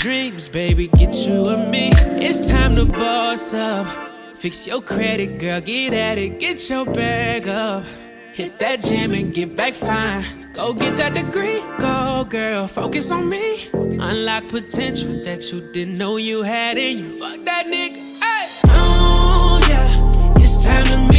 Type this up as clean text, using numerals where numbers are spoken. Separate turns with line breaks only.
dreams, baby, get you and me. It's time to boss up. Fix your credit, girl, get at it, get your bag up. Hit that gym and get back fine. Go get that degree, go girl, focus on me. Unlock potential that you didn't know you had in you. Fuck that nigga, hey. Oh yeah, it's time to